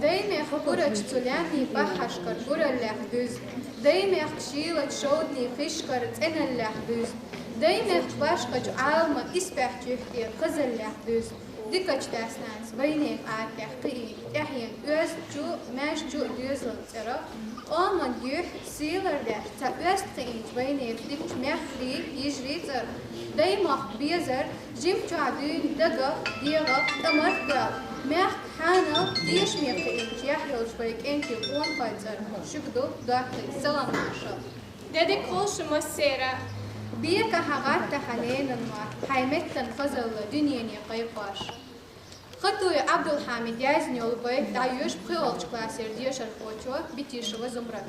دايما خبرت تلاني بحشكر برا اللحدوز دايما خشيلة شودني خشكر تنا اللحدوز دايما خباشكج عالمة إسبح جهتي قزل اللحدوز دكتش تاسنانس بينك عارفة قيم تحين أوز جو ماش جو دوزل ترى آمن يح سيلر ده تأوز قيم بينك دكتش مخري يجري ترى دايما بيزر جيم تعدين دقة ديغة تمرقة مخ حانا ديش ميقين جاحيل شبيك انتي قوم قايتر شكدو داخل سلام عشا دادي كولش مسيرة بيك حغات تحلين المار حيمتن فزل دنيا قيقاش خطو يا عبد الحميد يازن يولبيك دايوش بخيولش كلاسير ديش الفوتو بتيش وزمرة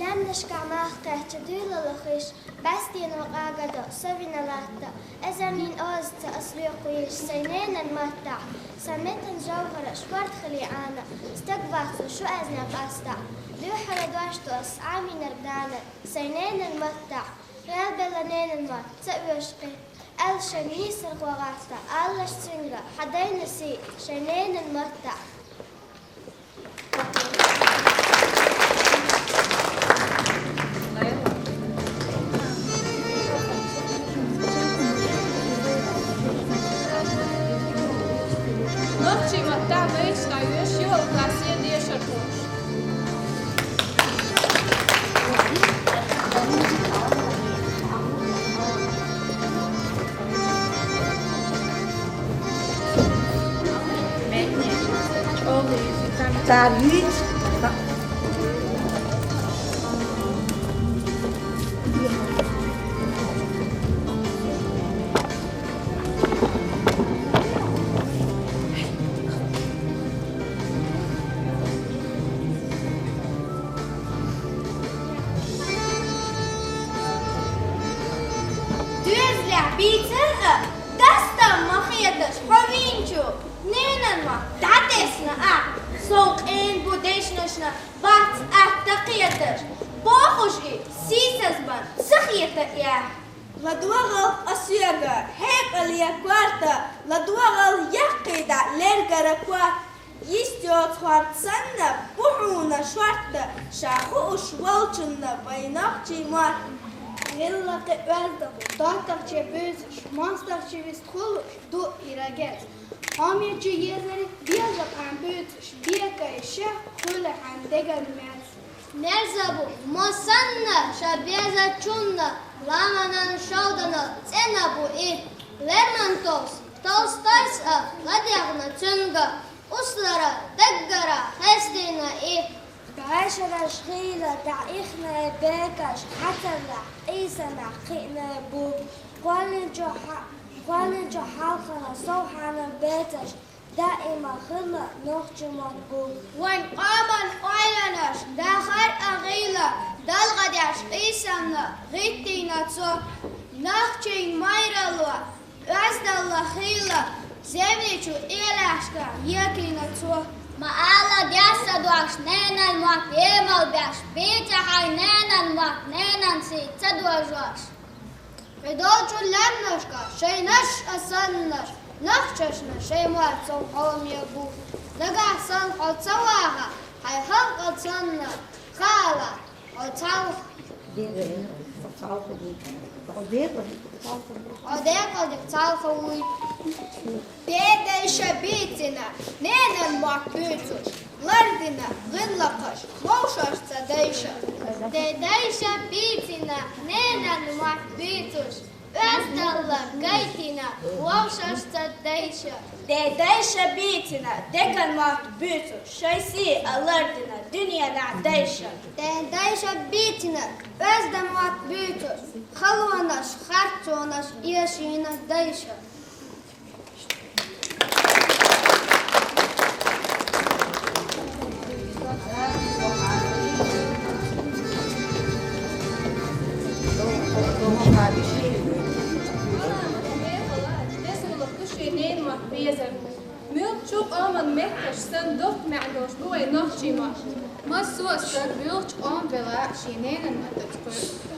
لم نشكع ماخته تدول الخيش باستين وقاقدو سوينا لاتا أزمين أوزت أسليقويش سينين المتع سميتن جوهرة شورت خليعانا استقبعت شو أزنا قاستا لوحة دواشتوس عامي نردانا سينين المتع غير بلانين المات تأوشقي أل شنيس الغواغاتا أل شتنغا حدين نسي شنين المتع Salut. Düzler bitirdi. Dastan mahiyetiz hovincu. Nenen ma dadesna a. Soğuk en bu deşnaşna bat ahtaqiyetiz. Boğuşi sisez ban sıhiyeti ya. لدوغل أسيغا هيك اللي كوارتا لدوغل يقيدا لرغا كوار يستيوت خوارتسنا بوحونا شوارتا شاخوش والچنا بيناقچي مار Villaki öldü, dağtakçı büzüş, manstakçı vistkulur, du iraget. Amirci yerleri biyazakan büyütüş, biyakayı şeh, kulehan degelmez. Nerzabu mosanna şabiyeza çunna lamanan şaudana cena bu it. Lermontovs Tolstoysa gadyagna çunga uslara deggara hestina it. بعشرة شغيلة تعيخنا باكش حتى عيسنا قينا بو قوالنجو حالخنا صوحنا بيتش دائما خلا نوخج مطبوب وين قامان قايلناش داخل أغيلة دالغداش عيسنا غيتينا تو نخجين مايرالوا أزدالله خيلة زمنيشو إيلاشكا يكينا تو ما alla dessa duas nenan mak emal bias pita hai nenan mak nenan si duas duas. Pedolchu lemnoshka, sheinash asannash, nachchashna sheimar som homia bu. Nagah san otsawaha, hai ham otsanna, khala, otsaw. Odeko dik tsalkhawi. Dede shabitina, nenan mak büyütür. Lardina, gınlakaş, moşarsa değişir. Dede shabitina, nenan mak büyütür. Özdallar gaytina, moşarsa değişir. Dede shabitina, dekan mak büyütür. Şeysi alardina, dünyada değişir. Dede shabitina, özde mak büyütür. Halvanaş, harçonaş, yaşıyına değişir. Çok Roman mekkaš sen dot ma'dosh buay nochchima. ما سوستر بيوش قام بلا شينين المتذكر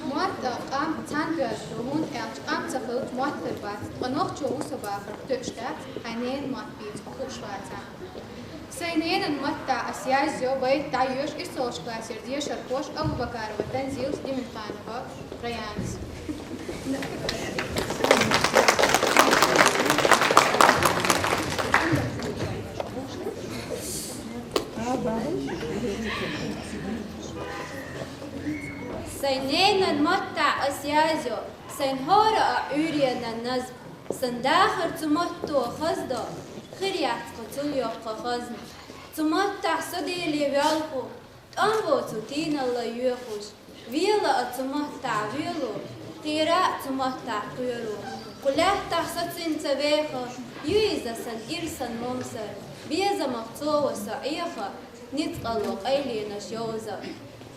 موات قام تنبير دهون إلش قام تخلط موات البات ونوخ جو سباخر تشتات عينين موات بيت خوشواتا سينين المتع أسيازيو بيت تعيش إسوش كلاسير دي شركوش أبو بكار وتنزيل دي من خانبا ريانس سينين المتع أسيازيو سين هورا أعورينا النزب سن داخر تمتو خزدو خريات قتليو قخزن تمتع صدي اللي بيالخو تنبو تتين الله يوخوش فيلا تمتع فيلو قيراء تمتع قيرو قلاه تحسطين تبيخو يويزا سن إرسن ممسر بيزا مقطوة سعيخة نتقلق أيلينا شوزا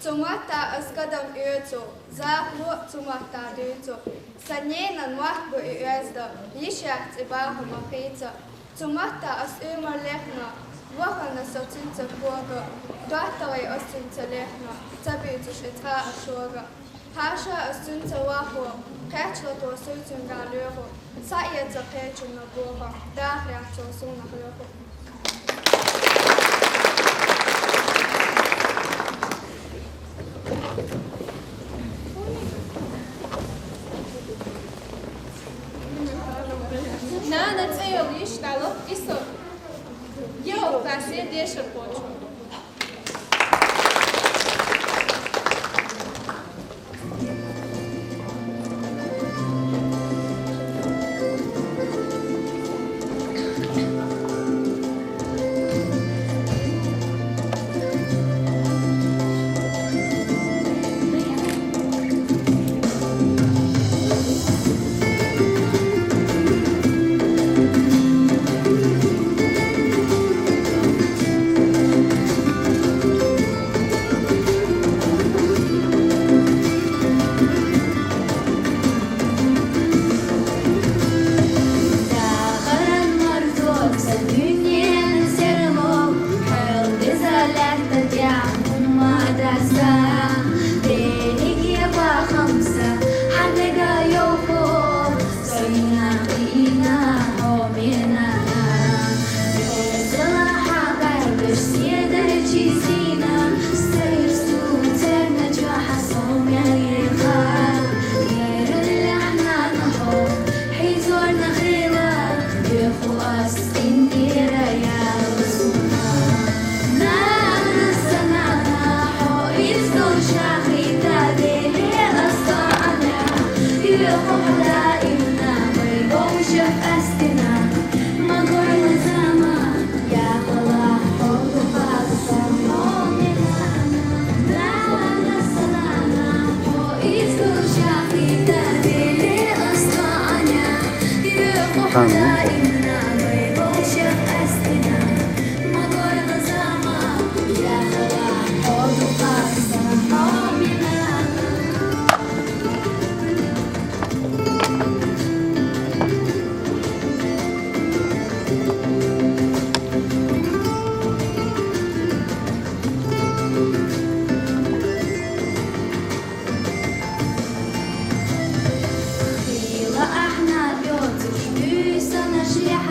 Tumata asgadam uto, zahlo tumata duto. Sanyenan wahbu uezda, lishat ibahu machita. Tumata as umar lechna, wachana sotinta koga. Dwatawai ostinta lechna, tabitu shitra ashoga. Hasha astinta wahu, kachla to sutun galuro. Sayeta kachun nabura, dahlia to sunahuro. Nana ceo lištalo isto. Jo, klasije dješar poču. Eşya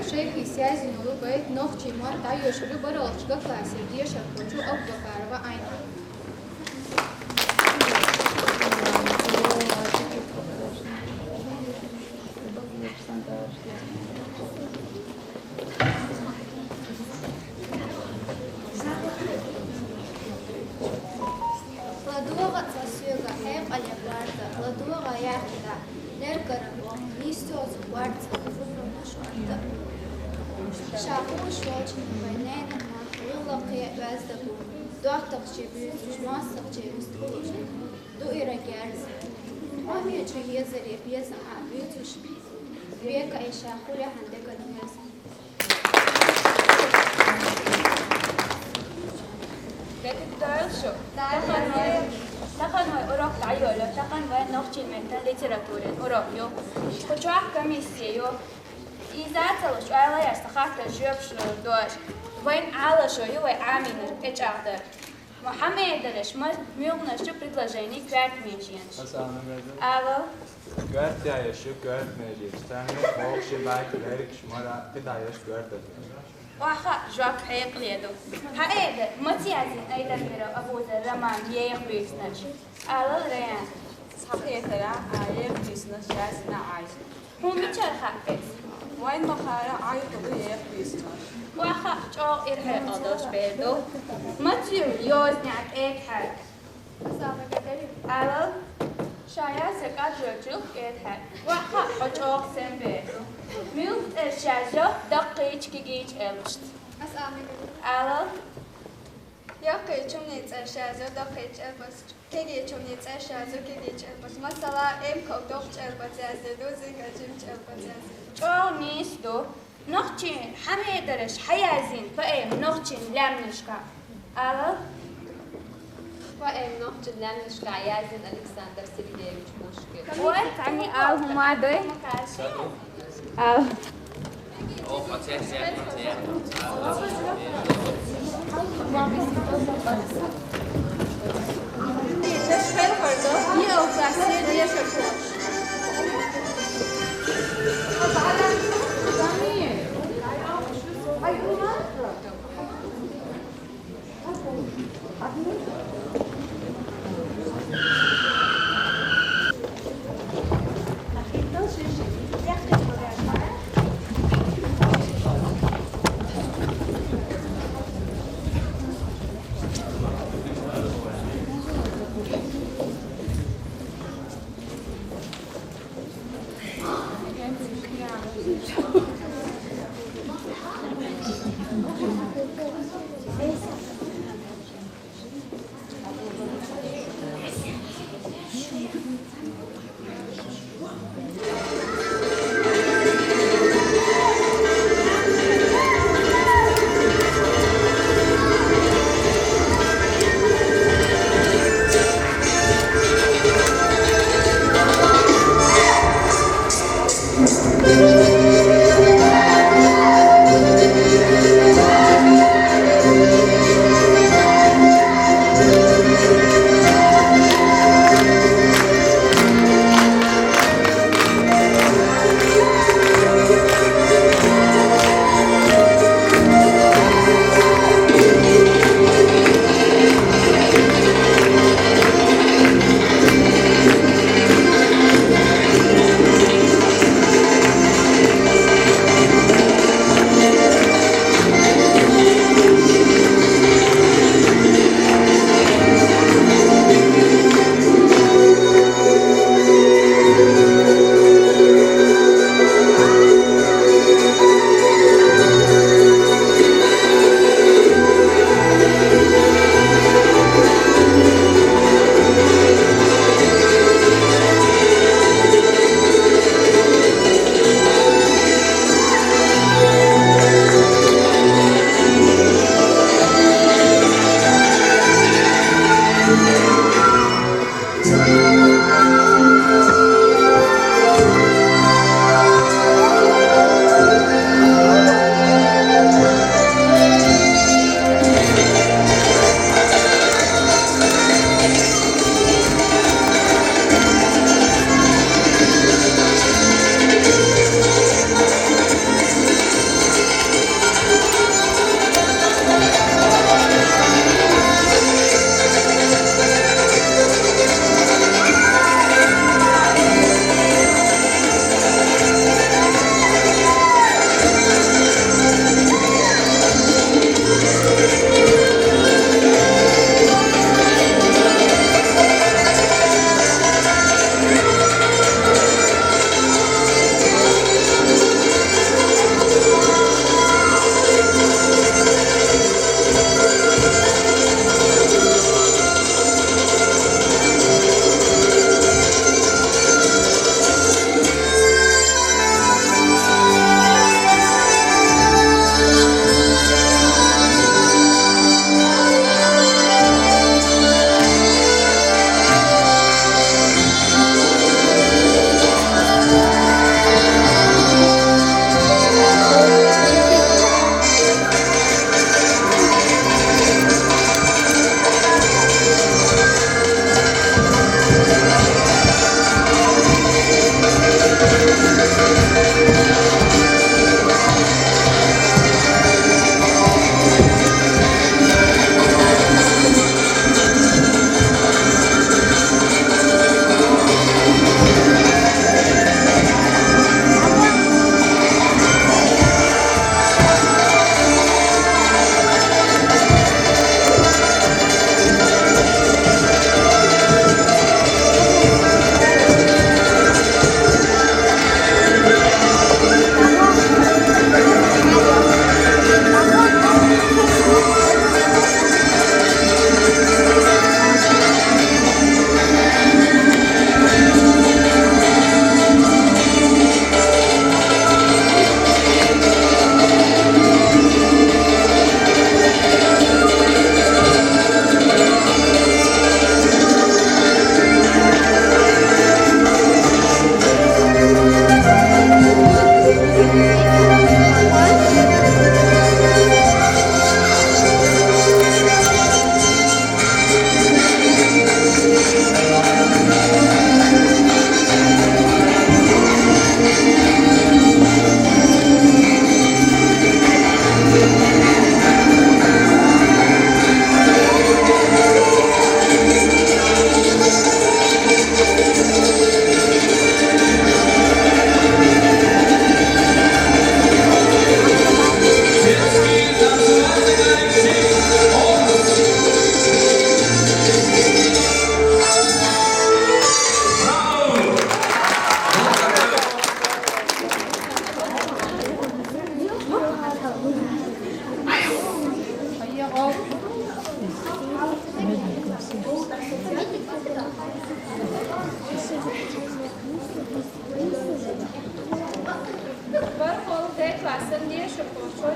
شيخي سيازي نلوبيت نوخشي مرتا يشرو برالش قفاسر ديشا كوچو أو قفارة عينا Ладуга засюга хем аля барда, ладуга яхта, нергара, нистос барда, шварда. Шахуш вочи войнена, махрила қия ваздагу, дуахтақ чебюз, жмастақ чебюз тулуш, дуира герз. Омия чахезари пьеса абюзуш, века и шахуля хандека нерз. تقن هاي أوراق تعيولا تقن وين نوختي المنتال ليتراتورين أوراقيو كتوح كميسيو إذا تلوش على يستخاط الجواب شلو دوش وين على شو يوي عامين إيش أقدر محمد درش ما ميوغنا شو предложений кварт меньшинш алло кварт я еще кварт меньшинш тани волши байк лерик шмара ты даешь кварт واخا جواب حيق ليدو هايدا متيازين ايضا ميرو ابوزا رمان ييق بيسنش على الريان صحيح ترى ييق بيسنش يازنا عايز هو ميتشر خاكس وين مخارا عايز ييق بيسنش واخا جو إرهي قدوش بيدو متيو يوزنعك ايك حاج على شايا سكات رجوك ايك حاج واخا قجوك سن بيدو ميوت الشاجو دقيج كيجيج الشت على يقي چونيت الشازو دقيج البس كيجي چونيت الشازو كيجيج البس مثلا ام كودوش البس يزدو زيكا جيمج البس جو نيستو نوختين حمي درش حيازين فايم نوختين لامنشكا على وإن نوختين لامنشكا يازين ألكسندر سيريديفيتش بوشكي وقت عني هم عادي تشخيل خردو يو كلاسي ديشا كوش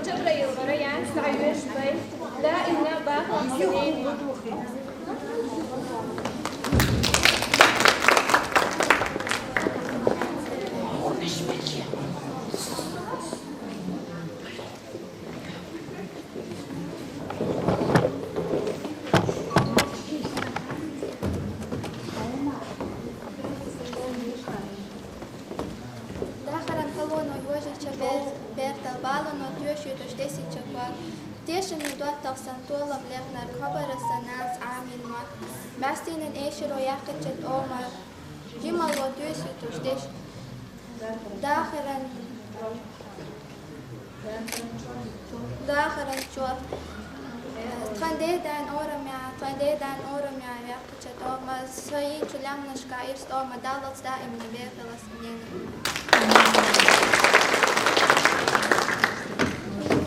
جبريل وريان سعيش بيت دائما باقي سنين Tiešām dotāls tolam lieknar kabaras nāc āminma. Bastīnen ēširo jākačet oma. Jimalot jūsītuš tieš. Dāharan čot. Tandēdān oram jākačet oma. Svajīču ļamnaškā ir stoma dalots dāim nebēkalas.